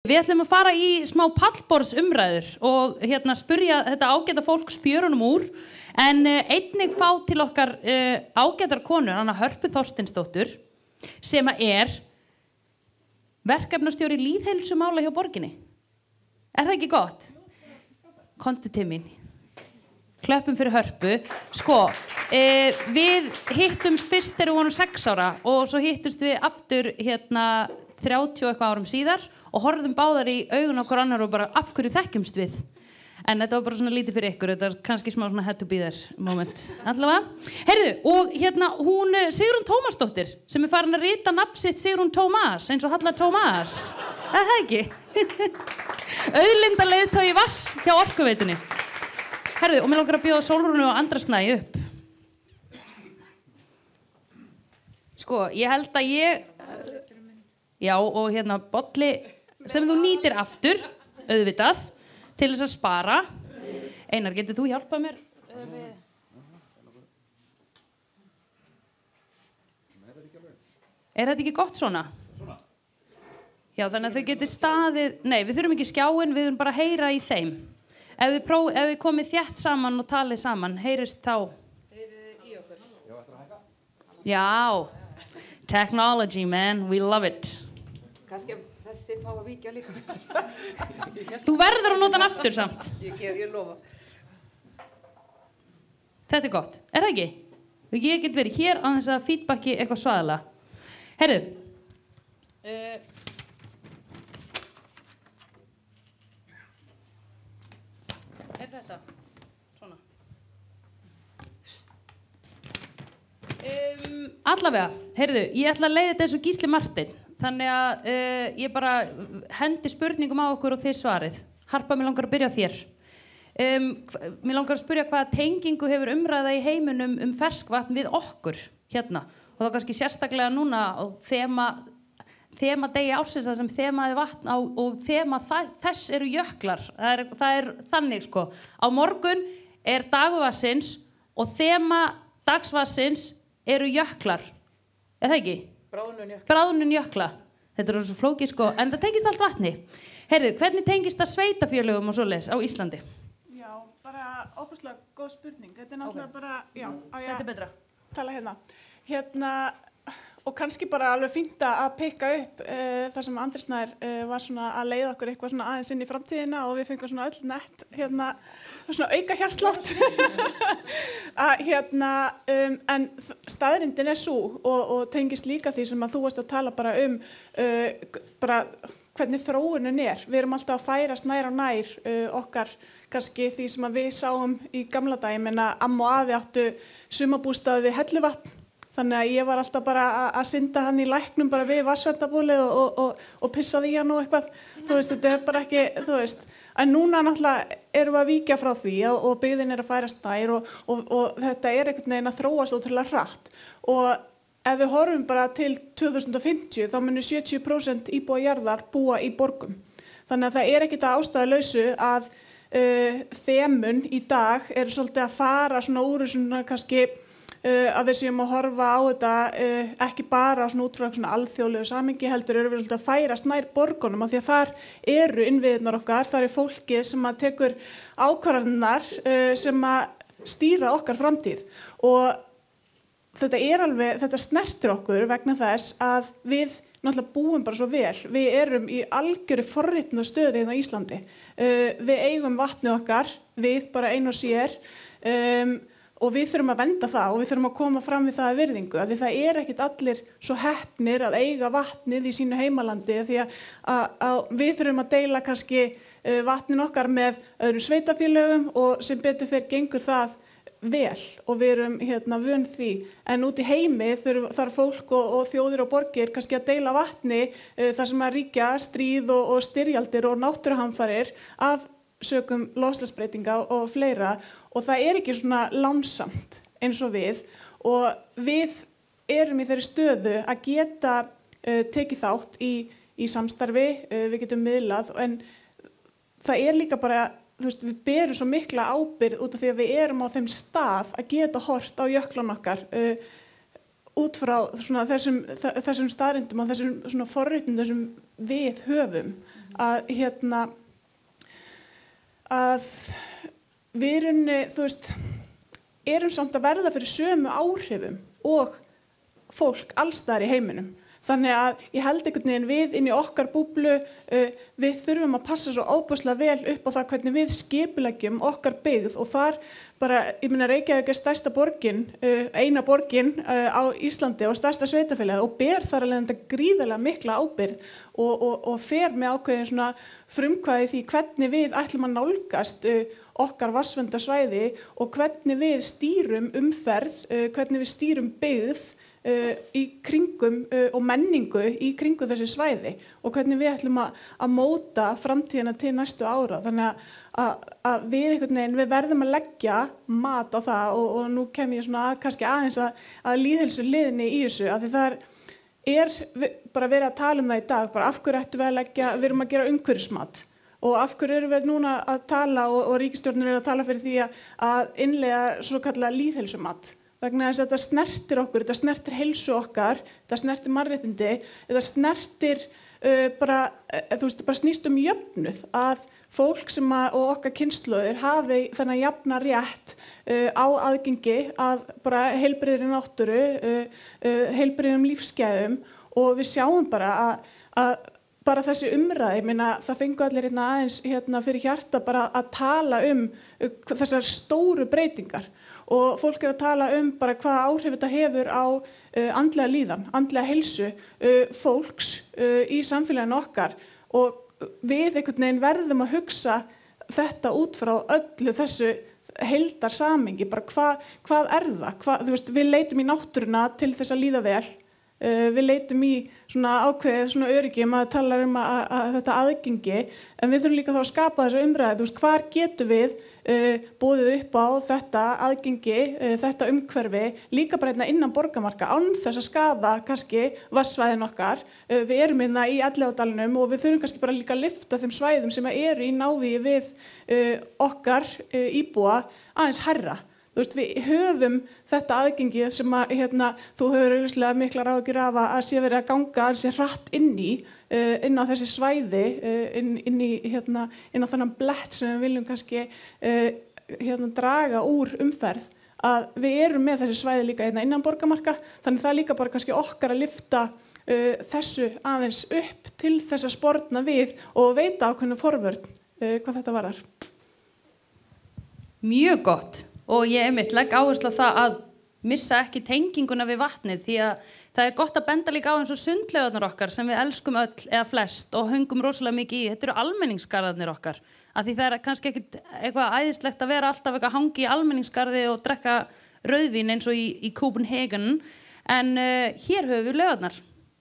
Við ætlum að fara í smá pallborðsumræður og spyrja þetta ágæta fólk spjörunum úr en einnig fá til okkar ágætar konur, Anna Hörpu Þorsteinsdóttur sem verkefnastjóri lýðheilsumála hjá borginni. Það ekki gott? Komdu til mín. Klöppum fyrir Hörpu. Sko, við hittumst fyrst þegar við vorum 6 ára og svo hittumst við aftur 30 eitthvað árum síðar og horfðum báðar í augun á hver annar og bara af hverju þekkjumst við. En þetta var bara svona lítið fyrir ykkur, þetta er kannski smá svona had to be there moment. Allavega. Heyrðu, og hún Sigrún Tómasdóttir sem farin að rita nafn sitt Sigrún Tómas, eins og Halla Tómas. Það ekki? Auðlindaleiðtogi Vass hjá Orkuveitunni. Heyrðu, og mér langar að bjóða Sólrúnu og Andra Snæ upp. Sko, ég held að já, og bolli sem þú nýtir aftur, auðvitað, til þess að spara. Einar, getur þú hjálpað mér? Þetta ekki gott svona? Já, þannig að þau getur staðið... Nei, við þurfum ekki skjáin, við þurfum bara að heyra í þeim. Ef þið komið þétt saman og talið saman, heyrist þá... Heyrið í okkur? Já. Technology, man, we love it. Kannski þessi fá að víkja líka. Þú verður að nota hann aftur samt. Ég lofa. Þetta gott, það ekki? Ég get verið hér á þess að feedbacki eitthvað svaðalega. Heyrðu. Þetta? Svona. Allavega, heyrðu, ég ætla að leiða þetta eins og Gísli Marteinn. Þannig að ég bara hendi spurningum á okkur og þið svarið. Harpa, mér langar að byrja á þér. Mér langar að spyrja hvaða tengingu hefur umræða í heiminum ferskvatn við okkur hérna. Og þá kannski sérstaklega núna á þema degi ársins þar sem þemaði vatn og þema þess eru jöklar. Það er þannig sko. Á morgun dagur vatnsins og þema dagsvatnsins eru jöklar. Er það ekki? Bráðnun jökla. Þetta er svo flókið sko, en það tengist allt vatni. Heyrðu, hvernig tengist það sveitafélögum og svoleiðis á Íslandi? Já, bara óbúslega góð spurning. Þetta er náttúrulega bara, já, þetta er betra. Tala hérna. Og kannski bara alveg fínt að pikka upp þar sem Andri Snær var svona að leiða okkur eitthvað svona aðeins inn í framtíðina og við fengum svona öll nett svona auka hjartslátt en staðreyndin sú og tengist líka því sem að þú varst að tala bara bara hvernig þróunin Við erum alltaf að færast nær og nær okkar kannski því sem að við sáum í gamla dag, ég meina amma og afi áttu sumarbústað við Helluvatn. Þannig að ég var alltaf bara að synda hann í læknum bara við vatnsverndarbolið og pissaði í hann og eitthvað. Þú veist, þetta er bara ekki, þú veist. En núna náttúrulega erum við að víkja frá því og byggðin að færast nær og þetta einhvern veginn að þróast ótrúlega hratt. Og ef við horfum bara til 2050 þá munu 70% íbúa jarðar búa í borgum. Þannig að það ekkert að ástæðulausu að þemun í dag eru svolítið að fara svona úr svona kannski að við séum að horfa á þetta ekki bara svona út frá svona alþjóðlegu samhengi heldur við að færast nær borgunum af því að þar eru innviðirnar okkar, þar fólkið sem að tekur ákvarðanirnar sem að stýra okkar framtíð og þetta snertir okkur vegna þess að við náttúrulega búum bara svo vel. Við erum í algjöru forritnu stöðu hérna á Íslandi. Við eigum vatnið okkar, við bara ein og sér og við þurfum að vernda það og við þurfum að koma fram við það virðingu af því það ekkert allir svo heppnir að eiga vatnið í sínu heimalandi af því að við þurfum að deila kannski vatnin okkar með öðrum sveitafélögum og sem betur fer gengur það vel og við erum vön því en út í heimi þarf fólk og þjóðir og borgir kannski að deila vatni þar sem að ríkja stríð og styrjaldir og náttúruhamfarir af sökum loftslagsbreytinga og fleira og það ekki svona lánsamt eins og við og við erum í þeirri stöðu að geta tekið þátt í samstarfi, við getum miðlað en það líka bara, þú veist, við berum svo mikla ábyrgð út af því að við erum á þeim stað að geta horft á jöklan okkar út frá svona þessum staðreyndum og þessum svona forritundum sem við höfum að við erum samt að verða fyrir sömu áhrifum og fólk allstaðar í heiminum. Þannig að ég held einhvern veginn við inn í okkar búblu, við þurfum að passa svo óbúslega vel upp á það hvernig við skipuleggjum okkar byggð og þar bara, ég meina Reykjavík stærsta borgin, eina borgin á Íslandi og stærsta sveitafélagið og ber þar alveg þetta gríðarlega mikla ábyrgð og fer með ákveðin svona frumkvæði því hvernig við ætlum að nálgast okkar vatnsverndarsvæði og hvernig við stýrum umferð, hvernig við stýrum byggð í kringum og menningu í kringum þessi svæði og hvernig við ætlum að móta framtíðina til næstu ára. Þannig að við einhvern veginn, við verðum að leggja mat á það og nú kem ég svona kannski aðeins að lýðheilsu hliðinni í þessu, af því það er bara verið að tala um það í dag, bara af hverju ættum við að leggja, við erum að gera umhverfismat og af hverju erum við núna að tala og ríkisstjórnin að tala fyrir því að innleiða svo kallað lýðheilsumat. Vegna þess að þetta snertir okkur, þetta snertir heilsu okkar, þetta snertir mannréttindi, þetta snertir bara snýst jöfnuð að fólk sem og okkar kynslóðir hafi þennan jafna rétt á aðgengi að bara heilbrigðri náttúru, heilbrigðum lífsgæðum og við sjáum bara að bara þessi umræði, það fengu allir aðeins fyrir hjarta bara að tala þessar stóru breytingar. Og fólk að tala bara hvaða áhrif þetta hefur á andlega líðan, andlega heilsu fólks í samfélaginu okkar og við einhvern veginn verðum að hugsa þetta út frá öllu þessu heildarsamhengi, bara hvað er það? Við leitum í náttúruna til þess að líða vel, við leitum í svona ákveðið svona öryggi, maður talar að þetta aðgengi, en við þurfum líka þá að skapa þessa umræðu, hvar getum við boðið upp á þetta aðgengi, þetta umhverfi, líka bara innan borgarmarka, án þess að skaða kannski vatnssvæðin okkar. Við erum í Elliðaárdalnum og við þurfum kannski bara líka að lyfta þeim svæðum sem eru í návígi við okkar íbúa aðeins hærra. Við höfum þetta aðgengi sem þú hefur augljóslega miklar áhyggjur af að sé verið að ganga sé hratt inn á þessi svæði, inn á þennan blett sem við viljum kannski draga úr umferð, að við erum með þessi svæði líka innan borgarmarka, þannig það er líka bara kannski okkar að lyfta þessu aðeins upp til þess að sporna við og veita ákveðna forvörn hvað þetta varðar. Mjög gott. Og ég legg áherslu á það að missa ekki tenginguna við vatnið því að það er gott að benda líka á eins og sundlaugarnar okkar sem við elskum öll eða flest og höngum rosalega mikið í. Þetta eru almenningsgarðarnir okkar. Af því það er kannski ekkert eitthvað æðislegt að vera alltaf eitthvað hangi í almenningsgarði og drekka rauðvín eins og í Copenhagen. En hér höfum við laugarnar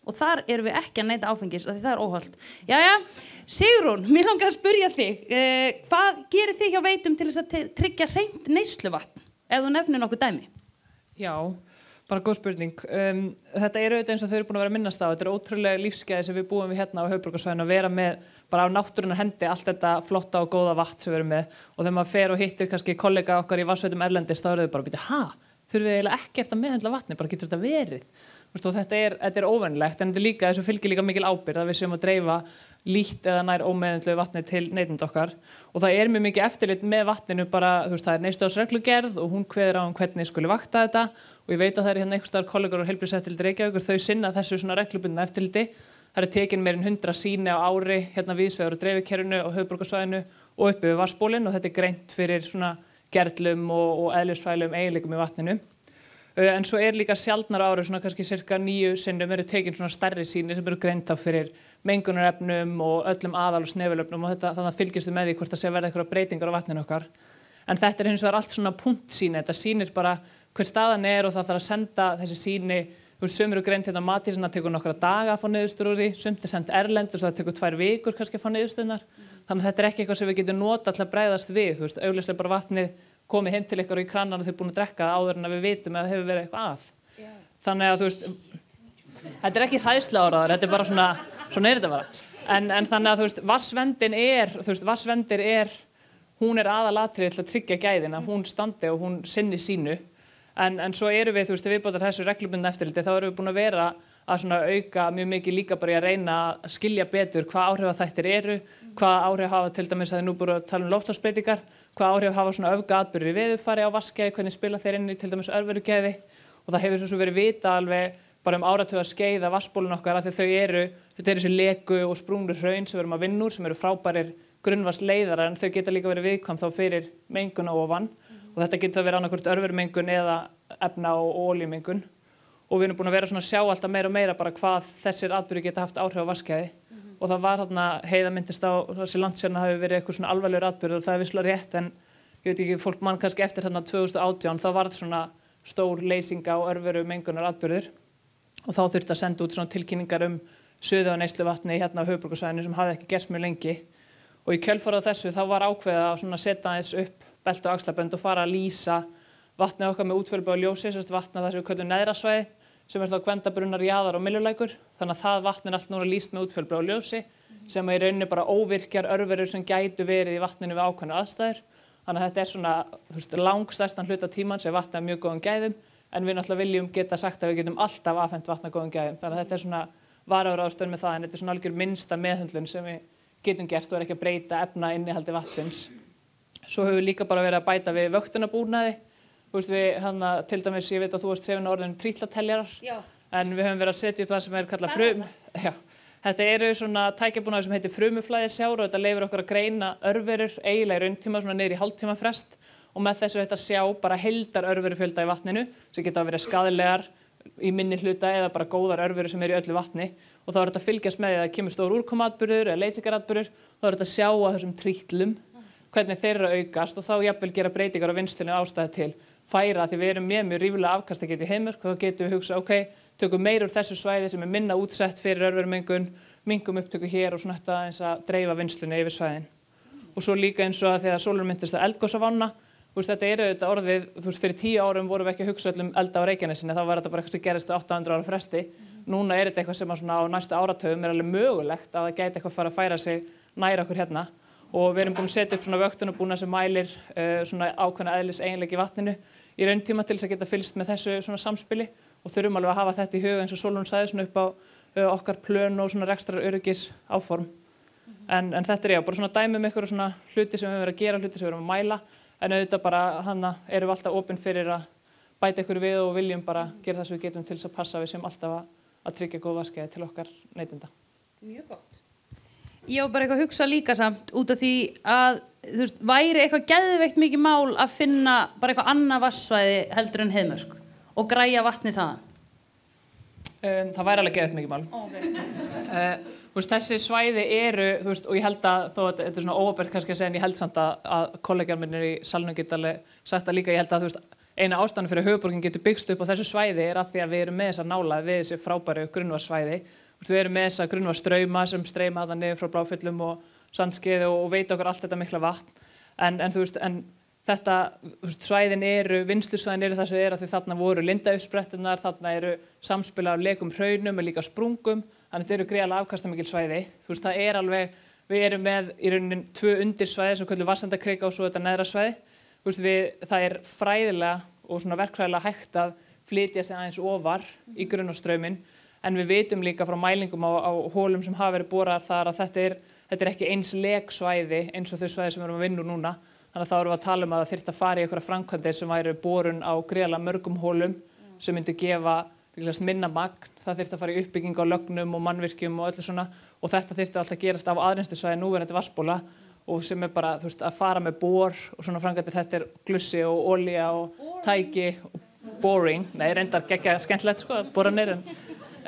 og þar erum við ekki að neyta áfengis af því það er óhollt. Jæja, Sigrún, mér langar að spyrja þig, hvað gerir þið hjá Veitum til þess að tryggja hreint neysluvatn, ef þú nefnir nokkuð dæmi? Já, bara góð spurning. Þetta er auðvitað eins og þau eru búin að vera að minnast á. Þetta er ótrúlega lífsgæði sem við búum við hérna á höfuðborgarsvæðinu að vera með bara á náttúrunnar hendi allt þetta flotta og góða vatn sem við erum með og þegar maður fer og hittir kannski kollega okkar í vatnsveitum erlendis þá eru þau bara að byrja, þurfum við eiginlega ekkert að meðhöndla vatni, bara getur þetta verið. Og þetta er óvenjulegt en þetta líka, þessu fylgir líka mikil ábyrgð að við séum að dreifa lítt eða nær ómeðhöndluðu vatni til neytenda okkar og það er mjög mikið eftirlit með vatninu bara, það er neysluvatnsreglugerð og hún kveður á hvernig skuli vakta þetta og ég veit að það er einhvers staðar kollegar og heilbrigðiseftirlit Reykjavíkur, þau sinna þessu svona reglubundna eftirliti. Það er tekin meir en 100 sýni á ári víðsvegar og dreifikerfinu og höfuðborgarsvæðinu og uppi við vatnsbólinn og þetta er greint fyrir svona gerlum og eðlisfræðilegum eiginleikum í vatninu. En svo er líka sjaldnar á ári, svona kannski cirka 9 sinnum eru tekin svona stærri sýni sem eru greind af fyrir mengunarefnum og öllum aðal- og snefilefnum og þannig að fylgjast við með því hvort það sé verða eitthvað breytingar á vatninu okkar. En þetta er hins vegar allt svona punktsýni, þetta sýnir bara hver staðan er og það þarf að senda þessi sýni, sum eru greind hérna matið sem það tekur nokkra daga að fá niðurstöður úr því, sumt er sent erlendis og það tekur 2 vikur kannski að fá niðurstöðunar. Þannig að þetta er ekki eitthvað sem við getum notað til að bregðast við, augljóslega bara vatnið komið heim til ykkur í krannan og þau búin að drekka það áður en að við vitum að það hefur verið eitthvað að. Þannig að þetta er ekki hræðsluáróður, þetta er bara svona er þetta bara. En þannig að vatnsverndir hún er aðalatriði til að tryggja gæðin að hún standi og hún sinni sínu. En svo erum við, viðbótar þessu reglubundna eftirliti, þá erum við búin að vera að svona auka mjög mikið líka bara í að reyna að skilja betur hvað áhrifaþættir eru, hvað áhrif hafa til dæmis að þið nú búið að tala loftslagsbreytingar, hvað áhrif hafa svona öfgaatburðir í veðurfari á vatnsgæði, hvernig spila þeir inn í til dæmis örverugæði og það hefur svo verið vita alveg bara áratuga skeið að vatnsbólin okkar af því þetta eru þessi leku og sprungnu hraun sem við erum að vinna úr sem eru frábærir grunnvatnsleiðarar en þau geta líka verið viðkvæm þá fyrir mengun á ofan og þetta getur verið annarkvort örverumengun eða efna- og olíumengun og við erum búin að vera svona að sjá alltaf meira og meira bara hvað þessir atburðir geta haft áhrif á vatnsgæði og það var þarna Heiða myndist á þessi landsérna hafi verið eitthvað svona alvarlegur atburður og það er vissulega rétt en ég veit ekki, fólk mann kannski eftir þarna 2018 þá var þetta svona stór leysinga og örverumengunar atburður og þá þurfti að senda út svona tilkynningar suðu- og neysluvatni hérna á höfuðborgarsvæðinu sem hafði ekki gerst mjög lengi og í kjölfarið á þessu þá var ákveðið að svona setja aðeins upp belti og axlabönd og fara að lýsa vatnið okkar með útfjólubláu ljósi, vatnið það sem við köllum neðra svæði sem er þá Gvendarbrunnar, Jaðar og Myllulækur þannig að það vatn er allt núna lýst með útfjólubláu ljósi sem er í rauninni bara óvirkjar örverur sem gætu verið í vatninu við ákveðnar aðstæður þannig að þetta er svona langstærstan hluta tímans sem vatnið er mjög góðum gæðum en við náttúrulega viljum geta sagt að við getum alltaf afhent vatn af góðum gæðum þannig að þetta er svona varúðarráðstöfun með það en þetta er svona algjör minnsta meðhöndlun sem við getum gert og er ekki að breyta efnainnihaldi vatnsins. Svo höfum við líka bara verið að bæta við vöktunarbúnaði. Til dæmis, ég veit að þú varst hrifin af orðinu trítlateljarar, en við höfum verið að setja upp það sem er kallað frum. Já. Þetta eru svona tækjabúnaður sem heitir frumuflæðissjár og þetta leyfir okkur að greina örverur eiginlega í rauntíma, svona niður í hálftíma frest og með þessu þetta sjá bara heildar örverufjölda í vatninu sem geta verið skaðlegar í minni hluta eða bara góðar örverur sem eru í öllu vatni og þá er þetta að fylgjast með því að það kemur stór úrkomuatburður eða leysingaratburður og þá er þetta að sjá að þessum trítlum hvernig þeir eru að aukast og þá jafnvel gera breytingar á vinnslunni ástæðu til færa því við erum mjög ríflega afkastageti í Heiðmörk og þá getum við hugsað ok, tökum meira úr þessu svæði sem er minna útsett fyrir örverumengun, minkum upptöku hér og svona þetta eins að dreifa vinnslunni yfir svæðin. Og svo líka eins og að þegar Sólrún myndist að eldgosavanna, þetta eru þetta orðið, fyrir 10 árum vorum við ekki að hugsa um elda á Reykjanesinu, þá var þetta bara eitthvað sem gerist á 800 ára fresti. Núna er þetta eitthvað sem á næstu áratugum er alveg mögulegt að það gæti eitthvað fara að færa sig nær okkur hérna og við erum búin að setja upp svona vöktunarbúnað sem mælir svona ákveðna eðliseiginleika í vatninu í rauntíma til þess að geta fylgst með þessu svona samspili og þurfum alveg að hafa þetta í huga eins og Sólrún sagði svona upp á okkar plön og svona rekstraröryggis áform. En þetta er bara svona dæmi um einhverju svona hluti sem við höfum verið að gera, hluti sem við höfum að mæla en auðvitað bara erum við alltaf opin fyrir að bæta ykkur við og viljum bara gera það sem við getum til þess að passa við sem alltaf að tryggja góð vatnsgæði til okkar neytenda. Mjög gott. Ég var bara eitthvað að hugsa líka samt út af því að þú veist, væri eitthvað geðveikt mikið mál að finna bara eitthvað annað vatnssvæði heldur en Heiðmörk og græja vatnið þaðan? Það væri alveg geðveikt mikið mál. Okay. Þessi svæði eru, og ég held að þó að þetta er svona óábyrgt kannski að segja en ég held samt að kollegar minnir í salnum geta alveg sagt að líka ég held að eina ástæðan fyrir að höfuðborgin getur byggst upp á þessu svæði er að því að við erum með þessa nálægð við þessi frábæru grunnvatnssvæði. Við erum með þessa grunnvatnsstrauma sem streyma þarna niður frá Bláfjöllum og Sandskeiði og veita okkur allt þetta mikla vatn. En þetta svæðin eru, vinnslusvæðin eru það sem er að því þarna voru lindauppspretturnar, þarna eru samspil af lekum hraunum og líka sprungum. Þannig þetta eru gríðarlega afkastamikil svæði. Það er alveg, við erum með í rauninni 2 undirsvæði sem köllum Vatnsendakrika og svo þetta neðra svæði. Það er fræðilega og svona verkfræðilega hægt að flytja sig aðeins ofar í grunnvatnsstrauminn en við vitum líka frá mælingum á holum sem hafa verið boraðar þar að þetta er ekki eins leksvæði eins og þau svæði sem við erum að vinna úr núna. Þannig að þá erum við að tala um að það þyrfti að fara í einhverja framkvæmdir sem væri borun á gríðarlega mörgum holum sem myndi gefa minna magn. Það þyrfti að fara í uppbygging á lögnum og mannvirkjum og öllu svona og þetta þyrfti alltaf að gerast á aðrennstursvæði núverandi vatnsbóla og sem er bara að fara með bor og svona framkvæmdir þetta er glussi og olía og tæki og boring. Nei, reyndar geggja skemmtilegt boranir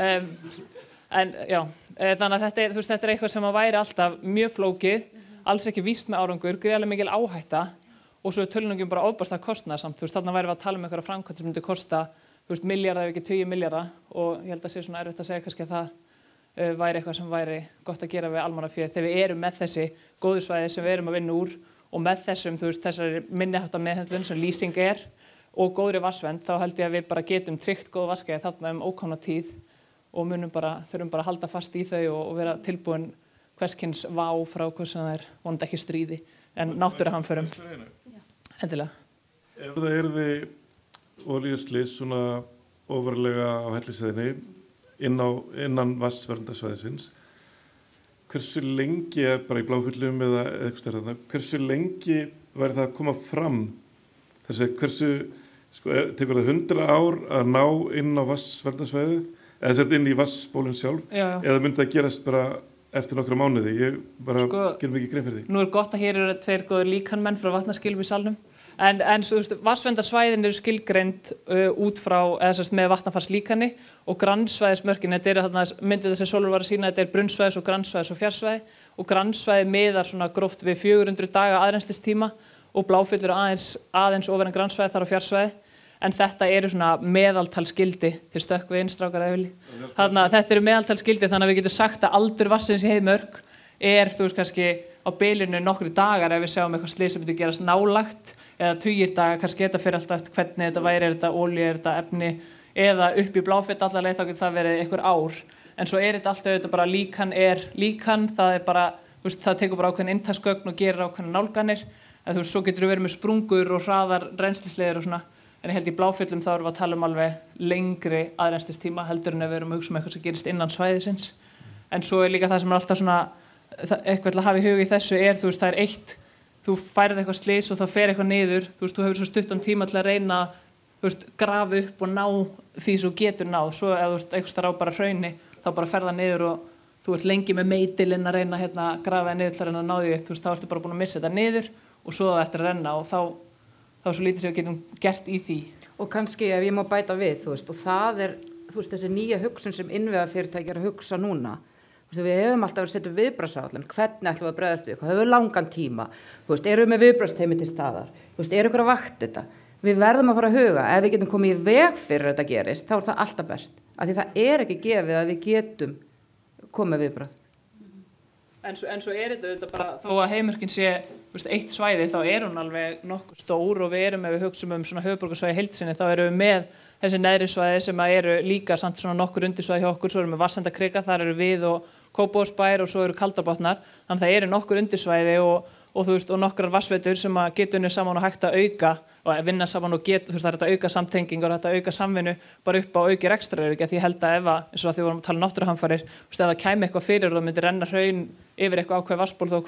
en já, þannig að þetta er eitthvað sem að væri alltaf mjög flókið, alls ekki víst með árangur, gríðarlega mikil áhætta og svo er tölunum bara ofboðslega kostnaðarsamt. Þarna væri við að tala um einhverja framkvæmd sem myndi kosta milljarða ef ekki 20 milljarða og ég held að sé svona erfitt að segja kannski að það væri eitthvað sem væri gott að gera við almannafé þegar við erum með þessi góðu svæði sem við erum að vinna úr og með þessum, þessari minniháttar meðhöndlun sem lýsing er og góðri vatnsvernd, þá held ég að við bara getum tryggt góð vatnsgæði þarna ókomna tíð og þurfum bara að halda fast í þau og vera tilbúin hverskins vá frá hvað sem það er vonandi ekki stríði en náttúruhamförum. Endilega. Ef það yrði olíuslys svona ofarlega á Hellisheiðinni innan vatnsverndarsvæðisins. Hversu lengi bara í Bláfjöllum eða eitthvað stærðarna, hversu lengi væri það að koma fram? Þessi, hversu, tekur það 100 ár að ná inn á vatnsverndarsvæðið, eða sett inn í vatnsbólinn sjálf, eða myndi það gerast bara eftir nokkra mánuði? Ég bara gerum ekki grein fyrir því. Nú gott að hér eru 2 góðir líkanmenn frá vatnaskilum í salnum. En svo, vatnsverndarsvæðin eru skilgreind út frá, eða sérst með vatnafarslíkani og grannsvæðismörkin, þetta eru þarna, myndið þess að Sólrún var að sýna, þetta er brunnsvæðis og grannsvæðis og fjarsvæði og grannsvæði miðar svona gróft við 400 daga aðrennslistíma og Bláfjöll eru aðeins ofar en grannsvæði þar á fjarsvæði, en þetta eru svona meðaltalsgildi til stökkvið innstrákar eða vilji. Þannig að þetta eru meðaltalsgildi þannig að við getum sagt að aldur vatnsins í Heiðmörk kannski á bilinu nokkri dagar ef við sjáum eitthvað slys sem myndi gerast nálagt eða tugir dagar, kannski þetta fyrir alltaf eftir hvernig þetta væri, er þetta olíu, er þetta efni eða upp í Bláfjöll alla leið þá getur það verið einhver ár. En svo er þetta alltaf auðvitað bara líkan, það er bara, það tekur bara ákveðin inntaksgögn og gerir ákveðin nálganir. En svo getur við verið með sprungur og hraðar rennslisleiðir og svona. En ég held í Bláfjöllum þá erum við að tala alveg lengri aðrennslistíma heldur en ef við erum að hugsa eitthvað sem gerist innan svæðisins. En svo líka það sem alltaf svona eitthvað til að hafa í huga í þessu það er eitt, þú færið eitthvað slys og það fer eitthvað niður, þú hefur svo stuttan tíma til að reyna grafa upp og ná því sem þú getur náð, svo ef þú eitthvað starf á bara hrauni, þá bara ferða niður og þú ert lengi með meitilinn að reyna grafa niður til að reyna að ná því upp, þá ertu bara búin að missa þetta niður og svo það eftir að renna og þá er svo lítið sem við getum gert í því. Og kannski ef ég má bæta við, og það er, þessi nýja hugsun sem innviðafyrirtæki að hugsa núna. Við hefum alltaf verið að setja viðbragðsáætlun, hvernig ætlum við að bregðast við, hvað hefur langan tíma, erum við með viðbragðsteymi til staðar, er ykkur að vakta þetta. Við verðum að fara að huga, ef við getum komið í veg fyrir þetta gerist, þá er það alltaf best. Af því það er ekki gefið að við getum komið viðbragð. En svo er þetta bara, þó að Heiðmörkin sé eitt svæði, þá er hún alveg nokkuð stór og við ef við hugsum svona höfuðborgarsvæði heild sinni, þá erum við með þessi neðri svæði sem eru líka samt svona nokkur undirsvæði hjá okkur, svo erum við Vatnsendakrika, þar eru við og Kópavogsbær og svo eru Kaldabotnar, þannig að það eru nokkur undirsvæði og nokkrar vatnsveitur sem að geta unnið saman og hægt að auka og vinna saman og geta, það er þetta auka samtengingar og þetta auka samvinnu bara upp á auki rekstraröryggi, því ég held að eins og að því vorum að tala náttúruhamfarir, ef það kæmi eitthvað fyrir og það myndi renna hraun yfir eitthvað ákveð vatnsból þó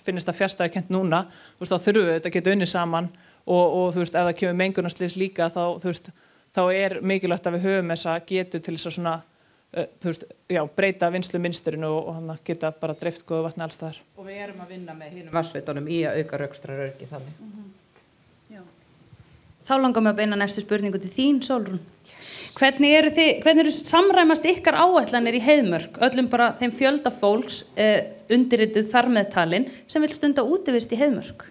finnist það fjarstæðukennt núna, þá þurfum við þetta að geta unnið saman og ef það kemur mengunarslys líka þá er mikilvægt að við höfum þessa getu til þess að svona breyta vinnslumynsturinn og geta bara dreift góðu vatni alls staðar. Og við erum að vinna með hinum vatnsveitunum í að auka rekstraröryggi þannig. Þá langar mig að beina næstu spurningu til þín, Sólrún. Hvernig eru samræmast ykkar áætlanir í Heiðmörk, öllum bara þeim fjölda fólks undirrituð þar með talin sem vil stunda útivist í Heiðmörk?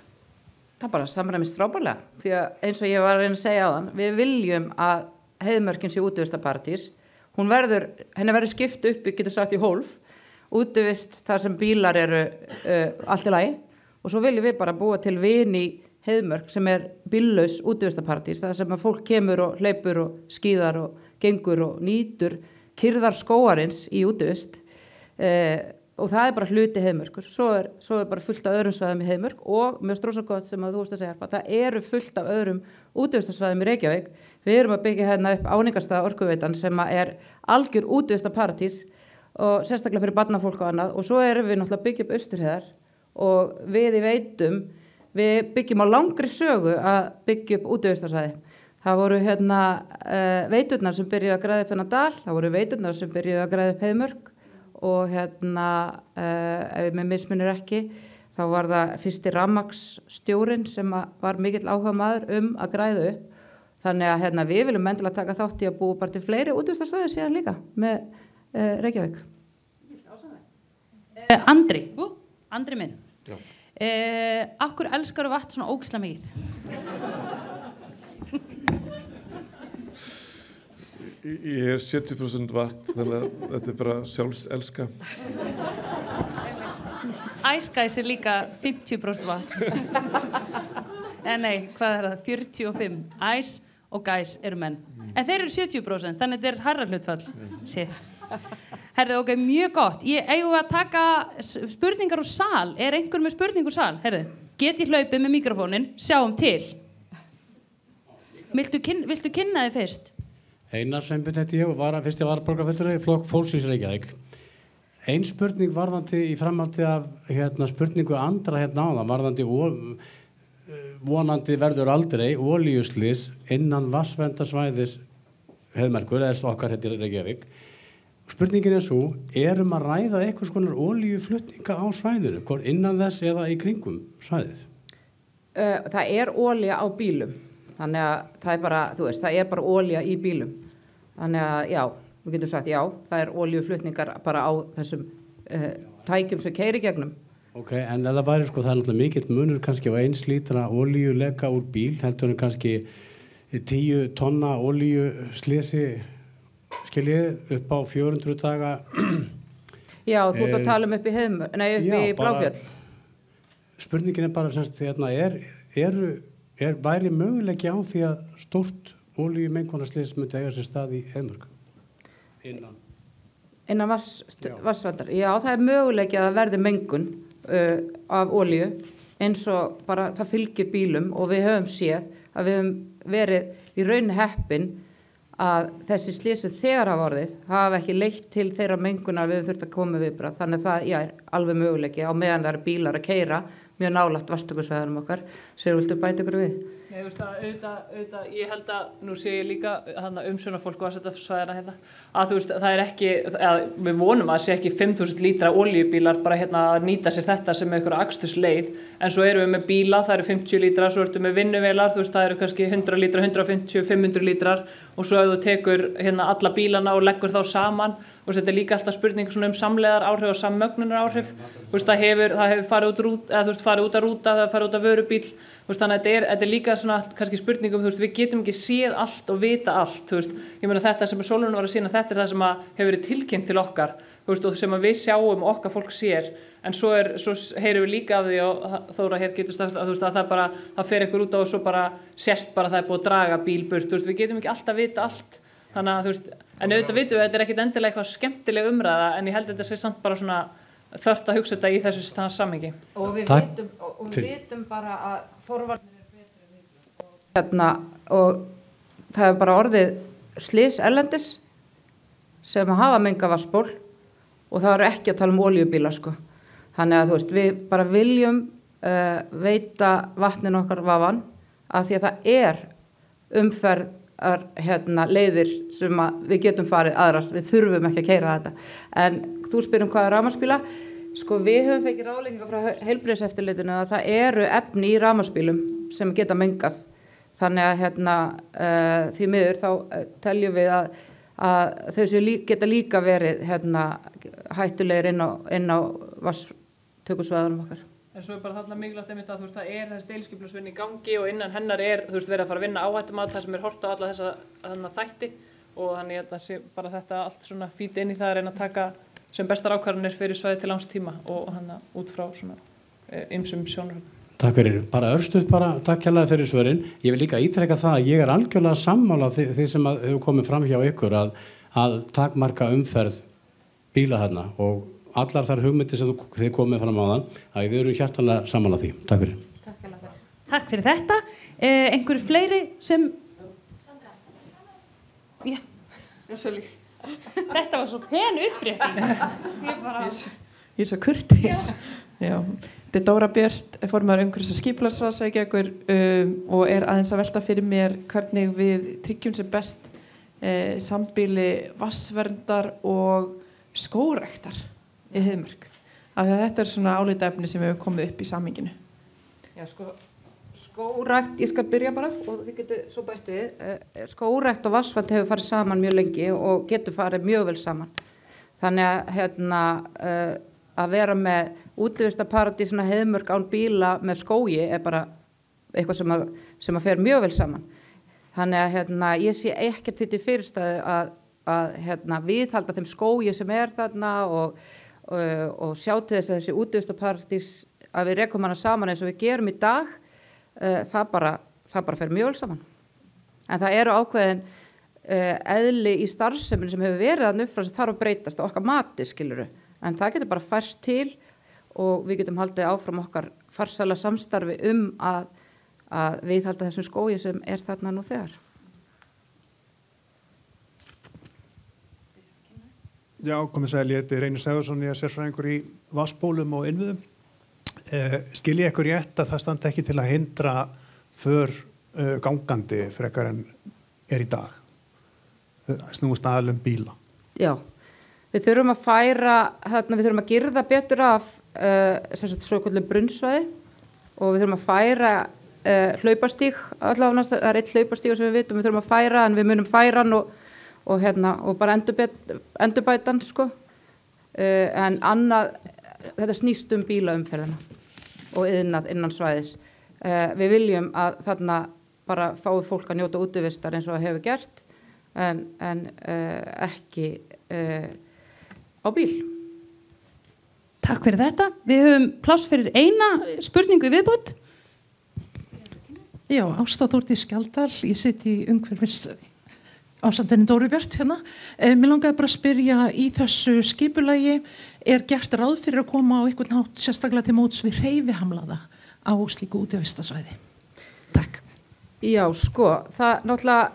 Það bara samræmist frábærlega, því að eins og ég var að reyna að segja áðan, við viljum að Heiðmörkin sé útivistarpartís. Henni verður skipt upp, getur sagt í hólf, útivist þar sem bílar eru allt í lagi og svo viljum við bara búa til vin í Heiðmörk sem er bíllaus útivistarpartís, þar sem að fólk kemur og hleypur og skíðar og gengur og nýtur kyrðar skógarins í útivist og það er bara hluti Heiðmörkur. Svo er bara fullt af öðrum svæðum í Heiðmörk og mjög strósagott sem að þú veist að segja, það eru fullt af öðrum útivistarsvæðum í Reykjavík. Við erum að byggja hérna upp Áningarstað Orkuveitan sem er algjör útivistarpartís og sérstaklega fyrir barnafólk og annað og svo erum við náttúrulega að byggja upp Austurheiðar og við í Veitum við byggjum á langri sögu að byggja upp útivistarsvæði. Það voru veiturnar sem byrjuðu að græða upp þennan dal, það voru veiturnar sem byrjuðu að græða upp Heiðmörk og ef með mismunir ekki, þá var það fyrsti rafmagnsstjórinn sem var mikill áhugamaður að græða upp. Þannig að við viljum endilega taka þátt í að búa bara til fleiri útivistarsvæði síðan líka með Reykjavík. Andri minn. Akkur elskar vatn svona ógeðslega mikið? Ég er 70% vatn, þannig að þetta er bara sjálfselska. Ice Guys er líka 50% vatn. Nei, hvað er það? 45. Ice og Guys eru menn. En þeir eru 70%, þannig að þetta er hærra hlutfall. Herðu, ok, mjög gott. Ég eigum að taka spurningar úr sal. Er einhver með spurning úr sal? Herðu, get ég hlaupið með mikrofónin? Sjáum til. Viltu kynna þig fyrst? Einar Sveinbjörn heiti ég og fyrst ég var borgarfulltrúi í flokk Fólksins Reykjavík. Ein spurning varðandi í framhaldi af spurningu andra áðan, varðandi vonandi verður aldrei olíuslys innan vatnsverndarsvæðis Heiðmerkur, eða okkar heitir Reykjavík. Spurningin svo, að ræða eitthvað skonar olíuflutninga á svæðinu, hvort innan þess eða í kringum svæðið? Það olía á bílum. Þannig að það bara, það bara olía í bílum. Þannig að já, við getum sagt já, það olíuflutningar bara á þessum tækjum sem keyri gegnum. Ok, en það væri það er náttúrulega mikill munur kannski á 1 lítra olíuleka úr bíl, heldur en kannski 10 tonna olíuslisi, skiljið, upp á 400 daga. Já, þú ert að tala upp í Bláfjöll. Spurningin bara semst, væri möguleiki á því að stórt olíumengunarslys myndi eiga sér stað í Heiðmörk? Innan vatnsverndar. Já, það möguleiki að það verði mengun af olíu eins og bara það fylgir bílum og við höfum séð að við höfum verið í raun heppin að þessi slysið þegar hafa orðið hafa ekki leitt til þeirra mengunar við þurft að koma viðbragð. Þannig að það er alveg möguleiki á meðan það eru bílar að keyra mjög nálægt vatnstökusvæðunum okkar. Sér, viltu bæta ykkur við? Nei, auðvitað, ég held að nú sé ég líka umsjónarfólk og vatnstökusvæðina að það ekki, við vonum að sé ekki 5.000 lítra olíubílar bara að nýta sér þetta sem einhver akstursleið, en svo erum við með bíla, það eru 50 lítra, svo erum við með vinnuvélar, það eru kannski 100 lítra, 150, 500 lítrar og svo ef þú tekur alla bílana og leggur þá saman, þetta er líka alltaf spurning samleiðar áhrif og sammögnunar áhrif, það hefur farið út að rúta, það farið út að vörubíl, þannig að þetta er líka kannski spurningum, við getum ekki séð allt og vita allt, ég meina þetta sem Sólrún var að sýna, þetta er það sem hefur verið tilkynnt til okkar, og sem við sjáum okkar fólk sér, en svo heyrum við líka af því og Þóra hér getur stafst að það fer ykkur út á og svo bara sést bara það er búið að draga bíl burt, við getum ekki alltaf vita allt, þannig að en auðvitað vitum við þetta er ekkit endilega eitthvað skemmtileg umræða, en ég held að þetta sé samt bara þörft að hugsa þetta í þessu samhengi. Og við vitum bara að forvarnir er betri og það er bara orðið slys erlendis sem hafa menga vatnsból og það eru ekki að tala olíubíla Þannig að við bara viljum veita vatnin okkar vafan af því að það er umferð leiðir sem við getum farið aðrar, við þurfum ekki að keyra þetta. En þú spyrir hvað rafmagnsbíla, við höfum fengið ráðleggingar frá heilbrigðiseftirlitinu að það eru efni í rafmagnsbílum sem geta mengað. Þannig að því miður þá teljum við að þau geta líka verið hættulegir inn á vatnstökusvæðunum okkar. En svo bara þarna mikilvægt að það er þessi deiliskipulagsvinna í gangi og innan hennar er verið að fara að vinna áhættumat þar sem er hort á alla þessa þætti og þannig að það sé bara þetta allt fít inn í það að reyna að taka sem bestar ákvarðanir fyrir svæði til langs tíma og út frá ýmsum sjónarhornum. Takk fyrir. Bara örstuð takk hérlega fyrir svörin. Ég vil líka ítreka það að ég er algjörlega sammála því sem hefur komið fram hjá ykkur að takmarka umferð bíla þarna og allar þar hugmyndir sem þið komið fram á þann að við erum hjartanlega sammála því. Takk fyrir. Takk fyrir þetta. Einhverju fleiri sem... Já. Þetta var svo pen upprétting. Ég er svo kurteis. Já. Þetta er Dóra Björt, formaður umhverfis- og skipulagsráðs Reykjavíkur og er aðeins að velta fyrir mér hvernig við tryggjum sem best sambýli vatnsverndar og skógræktar í Heiðmörk. Þetta er álitaefni sem hefur komið upp í samhenginu. Já, skógrækt, ég skal byrja bara og þið getur svo bætt við. Skógrækt og vatnsvernd hefur farið saman mjög lengi og getur farið mjög vel saman. Þannig að vera með útivistarparadís Heiðmörk án bíla með skógi er bara eitthvað sem að fer mjög vel saman. Þannig að ég sé ekkert þetta í fyrirstæðu að viðhalda þeim skógi sem er þarna og sjá til þess að þessi útivistarparadís að við rekum hana saman eins og við gerum í dag, það bara fer mjög vel saman. En það eru ákveðin eðli í starfsemin sem hefur verið að nuffra sem þarf að breytast á okkar mati, skilurðu. En það getur bara færst til og við getum haldið áfram okkar farsæla samstarfi að viðhalda þessum skógi sem er þarna nú þegar. Já, komið sæl, ég heiti Reynir Sæðursson, ég sérfræðingur í vatnsbólum og innviðum. Skil ég ykkur rétt að það standi ekki til að hindra för gangandi frekar en í dag? Snúist aðalum bíla. Já, við þurfum að færa, við þurfum að girða betur af svo kvöldum brunnsvæði og við þurfum að færa hlaupastíg, allavega það er eitt hlaupastíg sem við vitum, við þurfum að færa en við munum færa hann og bara endurbæta hann sko. En annað, þetta snýst bílaumferðina og innan svæðis. Við viljum að þarna bara fái fólk að njóta útivistar eins og það hefur gert en ekki á bíl. Takk fyrir þetta. Við höfum pláss fyrir eina spurningu viðbót. Já, Ásta Þórdís Skjaldal, ég sit í umhverfis ástandinni Dóru Björt hérna. Mér langaði bara að spyrja í þessu skipulagi, gert ráð fyrir að koma á einhvern hátt sérstaklega til móts við hreyfihamlaða á slíku útivistasvæði? Takk. Já, sko, það náttúrulega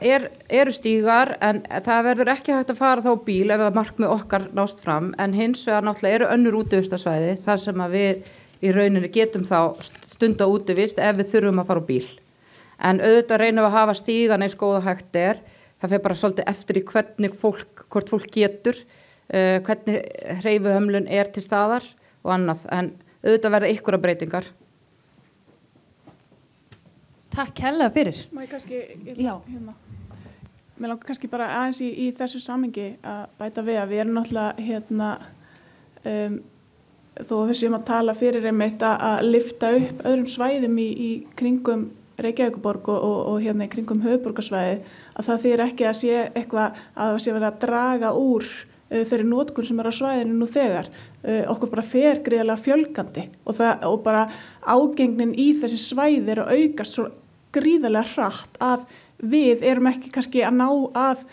eru stígar en það verður ekki hægt að fara þá bíl ef það markmið okkar nást fram en hins vegar náttúrulega eru önnur útivistarsvæði þar sem að við í rauninni getum þá stunda útivist ef við þurfum að fara á bíl. En auðvitað reynum við að hafa stígan eins góða hægt það fer bara svolítið eftir í hvort fólk getur, hvernig hreyfihömlun til staðar og annað, en auðvitað verða einhverjar breytingar. Takk hérlega fyrir. Má ég kannski, mér langar kannski bara aðeins í þessu samhengi að bæta við að við erum náttúrulega þó við séum að tala fyrir einmitt að lyfta upp öðrum svæðum í kringum Reykjavíkurborg og hérna í kringum höfuðborgarsvæði að það þýðir ekki að sé eitthvað að það sé verið að draga úr þeirri notkun sem á svæðinu nú þegar. Okkur bara fer gríðarlega fjölgandi og bara ágengnin í þessi svæði að aukast svo gríðarlega hratt að við erum ekki kannski að ná að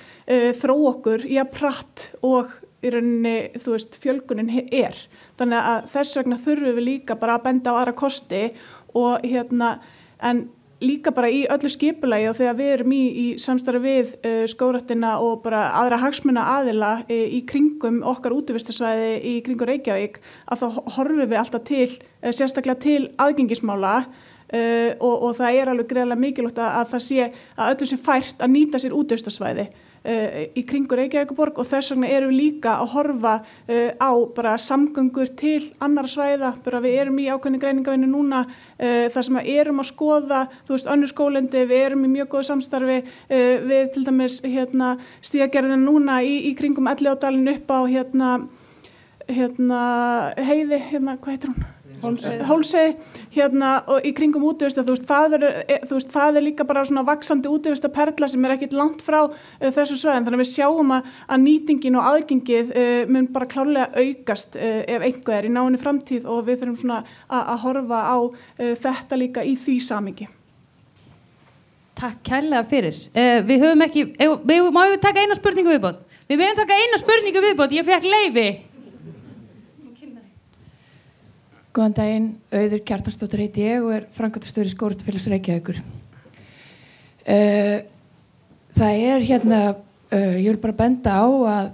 þróa okkur í að hratt og í rauninni, fjölgunin Þannig að þess vegna þurfum við líka bara að benda á aðra kosti og en líka bara í öllu skipulagi og þegar við erum í samstarfi við skógræktina og bara aðra hagsmuna aðila í kringum okkar útivistarsvæði í kringum Reykjavík að þá horfum við alltaf sérstaklega til aðgengismála og það alveg greiðlega mikilvægt að það sé að öllu sé fært að nýta sér útivistarsvæði í kringu Reykjavíkurborg og þess vegna erum við líka að horfa á bara samgöngur til annara svæða, bara við erum í ákveðni greiningavinnu núna þar sem erum að skoða, önnur skólendi, við erum í mjög góðu samstarfi við til dæmis stígagerðina núna í kringum Elliðaárdalinn upp á heiði, hvað heitir hún? Hólsey og í kringum útivista það líka bara svona vaxandi útivista perla sem ekkit langt frá þessu svæðin þannig að við sjáum að nýtingin og aðgengið mun bara klárlega aukast ef einhver í náinni framtíð og við þurfum svona að horfa á þetta líka í því samhengi. Takk kærlega fyrir. Við höfum ekki má við taka eina spurningu viðbót? Við höfum taka eina spurningu viðbót, ég fekk leyfi. Góðan daginn, Auður Kjartansdóttir heiti ég og framkvæmdastjóri Skógræktarfélags Reykjavíkur. Það ég vil bara benda á að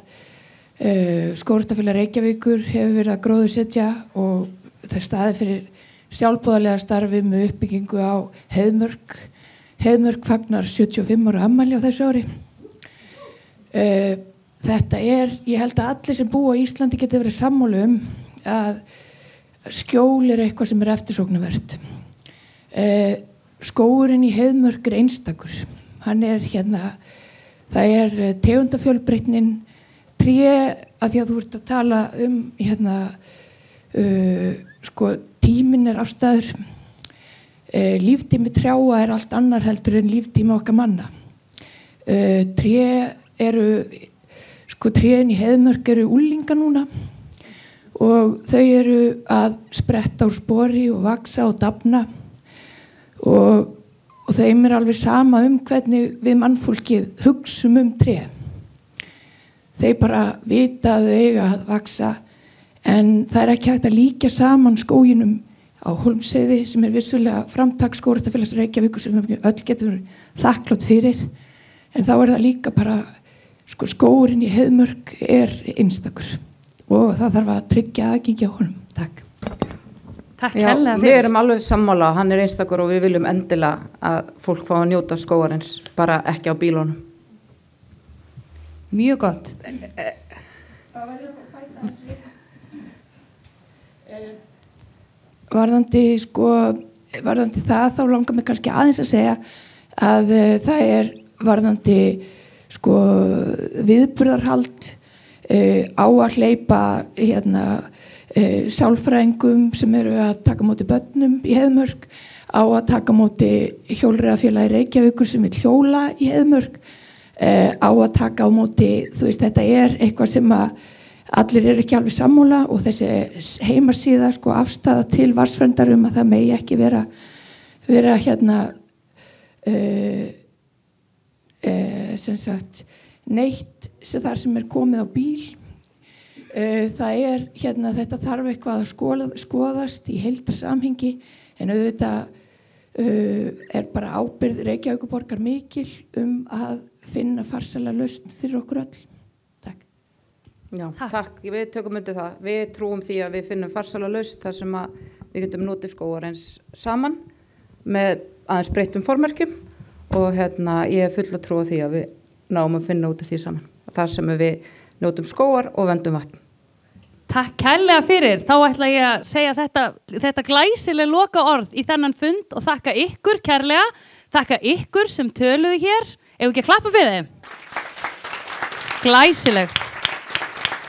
Skógræktarfélag Reykjavíkur hefur verið að gróðursetja og það staði fyrir sjálfboðalega starfi með uppbyggingu á Heiðmörk. Heiðmörk fagnar 75 ára afmæli á þessu ári. Þetta ég held að allir sem búa á Íslandi geti verið sammála að skjól eitthvað sem eftirsóknarvert. Skógurinn í Heiðmörk einstakur. Hann það tegundafjölbreytnin, tré að því að þú ert að tala tíminn ástæður. Líftími trjáa allt annar heldur en líftími okkar manna. Trén í Heiðmörk úlinga núna. Og þau að spretta úr spori og vaksa og dafna og þeim alveg sama hvernig við mannfólkið hugsum tré. Þeir bara vita að þau eiga að vaksa en það ekki hægt að líkja saman skóginum á Hólmsheiði sem vissulega framtak Skógræktarfélags Reykjavíkur sem öll getur þakklátt fyrir en þá það líka bara sko skógurinn í Heiðmörk einstakur og það þarf að tryggja aðgengi á honum. Takk. Takk Já, kærlega við fyrir. erum alveg sammála, hann einstakur og við viljum endilega að fólk fá að njóta skógarins, bara ekki á bílunum. Mjög gott. Varðandi það þá langar mig kannski aðeins að segja að það varðandi sko viðburðarhald á að hleypa sálfræðingum sem eru að taka móti börnum í Heiðmörk, á að taka móti hjólreiðafélagi Reykjavíkur sem vil hjóla í Heiðmörk, á að taka á móti, þú veist, þetta eitthvað sem að allir eru ekki alveg sammála og þessi heimasíða sko afstæða til vatnsverndar að það megi ekki vera sem sagt neitt þar sem komið á bíl. Það þetta þarf eitthvað að skoðast í heildarsamhengi en auðvitað bara ábyrgð Reykjavíkurborgar mikil að finna farsæla lausn fyrir okkur öll. Já, takk. Við tökum undir það. Við trúum því að við finnum farsæla lausn þar sem að við getum notið skógarins saman með aðeins breyttum formerkjum og ég full að trúa því að við náum að finna út af því saman. Þar sem við notum skógar og verndum vatn. Takk kærlega fyrir. Þá ætla ég að segja þetta glæsileg loka orð í þennan fund og þakka ykkur kærlega. Þakka ykkur sem töluðu hér. Ef ekki að klappa fyrir þeim. Glæsileg.